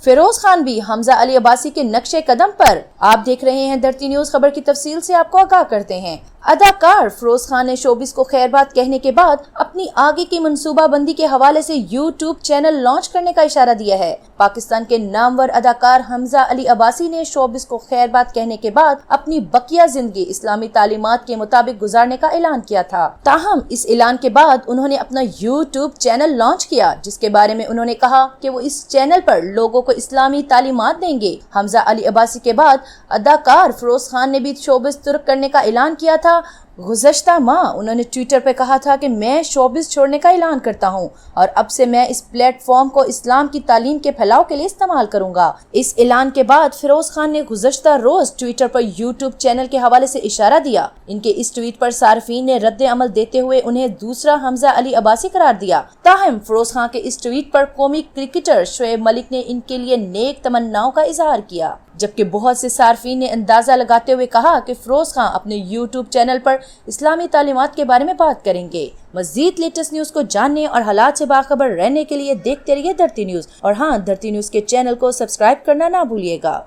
फिरोज खान भी हमजा अली अब्बासी के नक्शे कदम पर। आप देख रहे हैं धरती न्यूज। खबर की तफसील से आपको आगाह करते हैं। अदाकार फिरोज खान ने शोबिस को खैरबाद कहने के बाद अपनी आगे की मंसूबाबंदी के हवाले से यूट्यूब चैनल लॉन्च करने का इशारा दिया है। पाकिस्तान के नामवर अदाकार हमजा अली अब्बासी ने शोबिस को खैरबाद कहने के बाद अपनी बकिया जिंदगी इस्लामी तालीमात के मुताबिक गुजारने का ऐलान किया था। ताहम इस ऐलान के बाद उन्होंने अपना यूट्यूब चैनल लॉन्च किया, जिसके बारे में उन्होंने कहा कि वो इस चैनल पर लोगों को इस्लामी तालीमात देंगे। हमजा अली अब्बासी के बाद अदाकार फिरोज खान ने भी शोबिस तुर्क करने का ऐलान किया था। गुज़श्ता माह उन्होंने ट्विटर पर कहा था कि मैं शोबिस छोड़ने का ऐलान करता हूं और अब से मैं इस प्लेटफॉर्म को इस्लाम की तालीम के फैलाव के लिए इस्तेमाल करूंगा। इस ऐलान के बाद फिरोज खान ने गुज़श्ता रोज ट्विटर पर यूट्यूब चैनल के हवाले से इशारा दिया। इनके इस ट्वीट पर सार्फिन ने रद्द अमल देते हुए उन्हें दूसरा हमजा अली अब्बासी करार दिया। ताहम फिरोज खान के इस ट्वीट पर कौमी क्रिकेटर शोएब मलिक ने इनके लिए नेक तमन्नाओं का इजहार किया, जबकि बहुत से सार्फिन ने अंदाजा लगाते हुए कहा कि फिरोज खान अपने यूट्यूब चैनल पर इस्लामी तालीमात के बारे में बात करेंगे। मजीद लेटेस्ट न्यूज को जानने और हालात से बाखबर रहने के लिए देखते रहिए धरती न्यूज। और हाँ, धरती न्यूज के चैनल को सब्सक्राइब करना ना भूलिएगा।